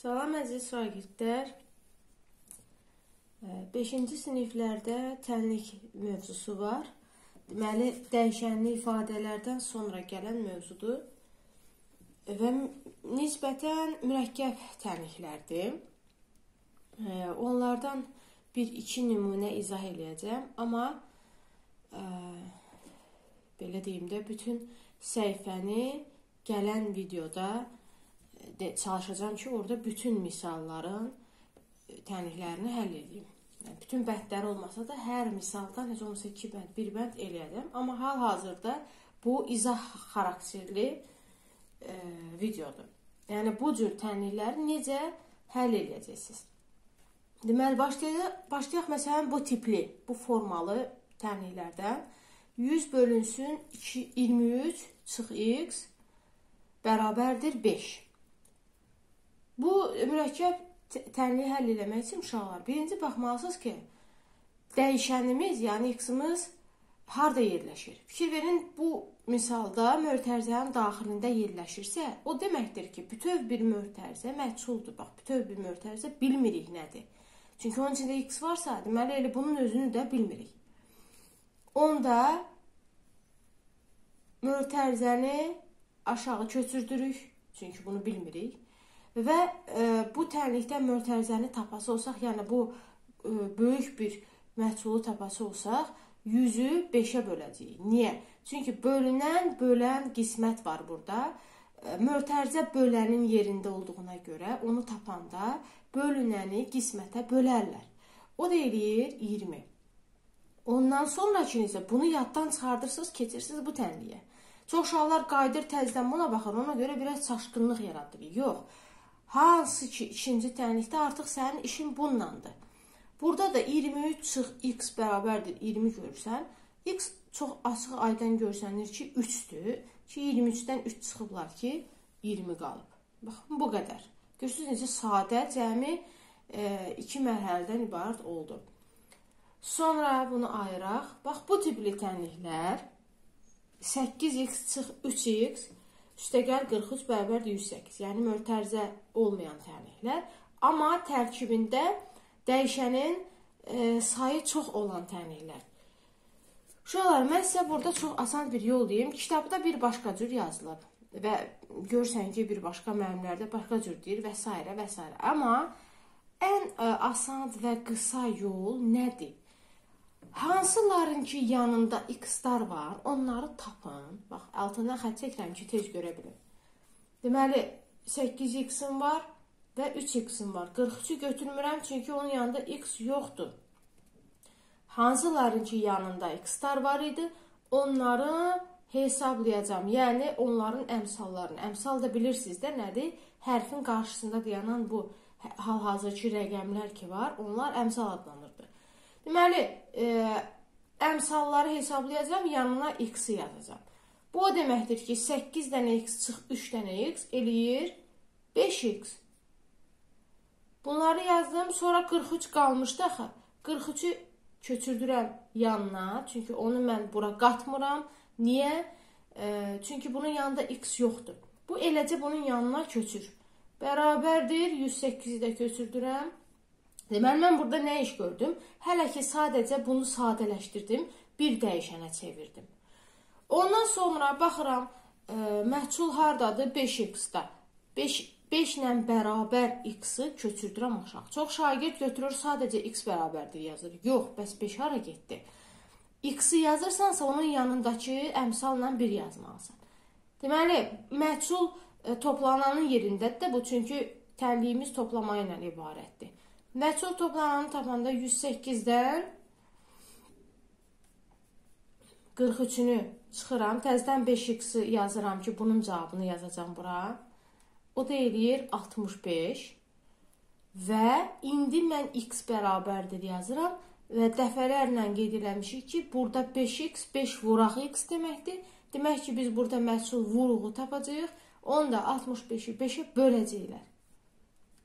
Salam əziz şagirdlər. 5-ci siniflərdə tənlik mövzusu var. Deməli, dəyişənli ifadələrdən sonra gələn mövzudur. Və nisbətən mürəkkəb tənliklərdir. Onlardan bir-iki nümunə izah eləyəcəm. Amma belə deyim də, bütün səhifəni gələn videoda çalışacağım ki, orada bütün misalların tənliklərini həll edeyim. Yəni, bütün bəndləri olmasa da hər misaldan heç olmasa 2 bənd, 1 bənd eləyəcəm. Amma hal-hazırda bu izah xarakterli videodur. Yəni, bu cür tənlikləri necə həll eləyəcəksiniz? Deməli, başlayaq məsələn bu tipli, bu formalı tənliklərdən 100 bölünsün 23 çıx x bərabərdir 5. Bu mürəkkəb tənliyi həll eləmək üçün uşaqlar, birinci baxmalısınız ki, dəyişənimiz, yəni x-imiz harada yerləşir? Fikir verin, bu misalda mötərizənin daxilində yerləşirsə, o deməkdir ki, bütöv bir mötərizə məchuldur. Bax, bütöv bir mötərizə bilmirik nədir. Çünki onun içində x varsa, deməli, elə bunun özünü də bilmirik. Onda mötərizəni aşağı köçürdürük, çünki bunu bilmirik. Və bu tənlikdən mötərizəni tapası olsaq, yəni bu böyük bir məhsulu tapası olsaq, 100-ü 5-ə böləcəyik. Niyə? Çünki bölən qismət var burada. Mötərizə bölənin yerində olduğuna görə onu tapanda bölünəni qismətə bölərlər. O da eləyir 20. Ondan sonraki isə bunu yaddan çıxardırsınız, keçirsiniz bu tənliyə. Çox uşaqlar qayıdır təzədən buna baxır, ona görə biraz çaşqınlıq yaradır. Yox. Hansı ki, ikinci tənlikdə artıq sənin işin bununlandır. Burada da 23 çıx x bərabərdir 20 görürsən. X çox açıq aydın görsənir ki, 3-dür. Ki, 23-dən 3 çıxıblar ki, 20 qalıb. Baxın, bu qədər. Görürsünüz necə sadə, cəmi 2 mərhələdən ibarət oldu. Sonra bunu ayıraq. Bax, bu tipli tənliklər 8x çıx 3x üstəgəl 43 bərabərdir 108. Yəni, mötərizə olmayan tənliklər. Amma tərkibində dəyişənin sayı çox olan tənliklər. Uşaqlar, mən sizə burada çox asan bir yol deyim. Kitabda bir başqa cür yazılıb. Və görsən ki, bir başqa müəllimlərdə başqa cür deyir və s. və s. Amma ən asan və qısa yol nədir? Hansıların ki, yanında x-lar var, onları tapın. Bax, altından xətt çəkirəm ki, tez görə bilin. Deməli, 8x-in var və 3x-in var. 43-ü götürmürəm, çünki onun yanında x yoxdur. Hansıların ki, yanında x-lar var idi, onları hesablayacağım. Yəni, onların əmsallarını. Əmsal da bilirsiniz də nədir? Hərfin qarşısında dayanan bu hal-hazırki rəqəmlər ki var, onlar əmsal adlanırdı. Deməli, əmsalları hesablayacağım, yanına x-i yazacağım. Bu o deməkdir ki, 8 dənə x çıx 3 dənə x eləyir 5x. Bunları yazdım, sonra 43 qalmışdı axı. 43-ü köçürdürəm yanına, çünki onu mən bura qatmıram. Niyə? Çünki bunun yanında x yoxdur. Bu eləcə bunun yanına köçür. Bərabərdir, 108-i də köçürdürəm. Deməli, mən burada nə iş gördüm? Hələ ki, sadəcə bunu sadələşdirdim, bir dəyişənə çevirdim. Ondan sonra baxıram, məhsul haradadır? 5x-da. 5 ilə bərabər x-i köçürdürəm aşağı. Çox şagird götürür, sadəcə x bərabərdir yazır. Yox, bəs 5 hara getdi? X-i yazırsansa, onun yanındakı əmsalla 1 yazmalısan. Deməli, məhsul toplananın yerindədir də bu, çünki tənliyimiz toplama ilə ibarətdir. Məhsul toplananı tapanda 108-dən 43-ünü çıxıram. Təzədən 5x-i yazıram ki, bunun cavabını yazacağım bura. O da eləyir 65. Və indi mən x bərabərdir yazıram. Və dəfələrlə qeyd eləmişik ki, burada 5x, 5 vuraq x deməkdir. Demək ki, biz burada məhsul vuruğu tapacağıq. Onu da 65-i 5-ə böləcəklər.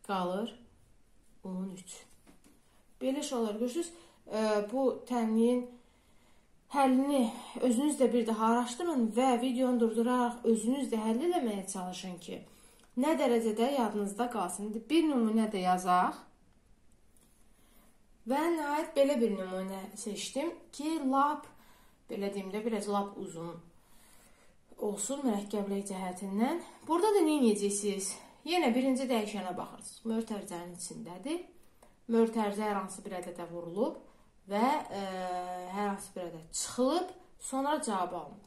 Qalır 13. Belə şeylər görürsünüz. Bu tənliyin həllini özünüz də bir daha araşdırın və videonu durduraraq özünüz də həll eləməyə çalışın ki, nə dərəcədə yadınızda qalsın. Bir nümunə də yazaq. Və nəhayət belə bir nümunə seçdim ki, lap, belə deyim də, biraz lap uzun olsun mürəkkəblik cəhətindən. Burada da nə edəcəksiniz? Yenə birinci dəyişənə baxırsınız. Mötərizənin içindədir. Mötərizə hər hansı bir ədədə vurulub və hər hansı bir ədəd çıxılıb, sonra cavab alınıb.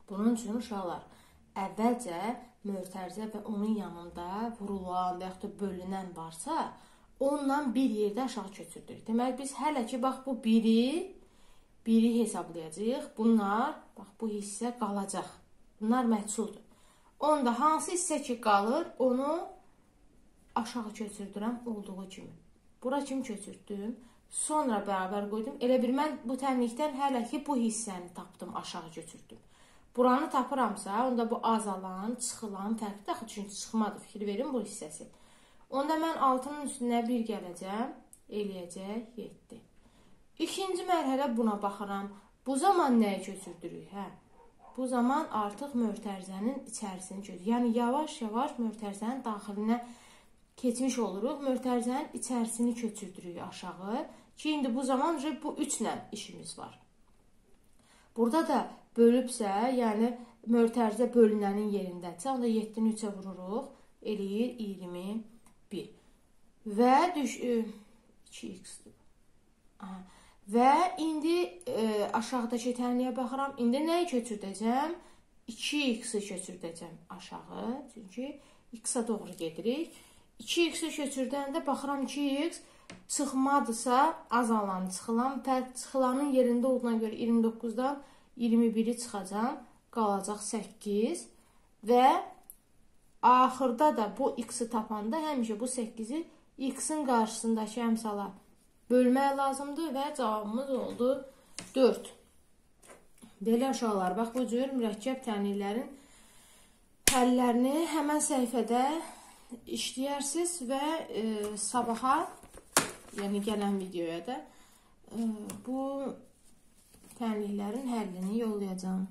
Bunun üçün uşaqlar əvvəlcə mötərizə və onun yanında vurulan və yaxud da bölünən varsa, onunla bir yerdə aşağı köçürdürük. Deməli, biz hələ ki, bax, bu biri hesablayacağıq. Bunlar, bax, bu hissə qalacaq. Bunlar məhsuldur. Onda hansı hissə ki qalır, onu aşağı köçürdürəm olduğu kimi. Bura kimi köçürdüm. Sonra bərabər qoydum. Elə bir mən bu tənlikdən hələ ki bu hissəni tapdım, aşağı köçürdüm. Buranı tapıramsa, onda bu azalan, çıxılan fərqdir. Axı, çünki çıxmadı, fikir verin bu hissəsi. Onda mən 6-nın üstünə 1 gələcəm, eləyəcək 7. İkinci mərhələ buna baxıram. Bu zaman nəyə köçürdürük? Bu zaman artıq mötərizənin içərisini köçürürük. Yəni, yavaş-yavaş mötərizənin daxilinə keçmiş oluruq. Mötərizənin içərisini köçürdürük aşağı. Ki, indi bu zaman bu 3 ilə işimiz var. Burada da bölübsə, yəni mötərizə bölünənin yerindədirsə, onda 7-ni 3-ə vururuq, eləyir 21. Və 2x-dir. Və indi aşağıdakı tənliyə baxıram. İndi nəyi köçürdəcəm? 2x-i köçürdəcəm aşağı. Çünki x-a doğru gedirik. 2x-i köçürdəndə baxıram 2x çıxmadısa, azalan, çıxılan, fərq çıxılanın yerində olduğuna görə 29-dan 21-i çıxacam. Qalacaq 8. Və axırda da bu x-i tapanda həmişə bu 8-i x-in qarşısındakı əmsala bölmək lazımdır və cavabımız oldu 4. Belə uşaqlar, bax bu cür mürəkkəb tənliklərin həllərini həmən səhifədə işləyərsiniz və sabaha, yəni gələn videoya da bu tənliklərin həllini yollayacağım.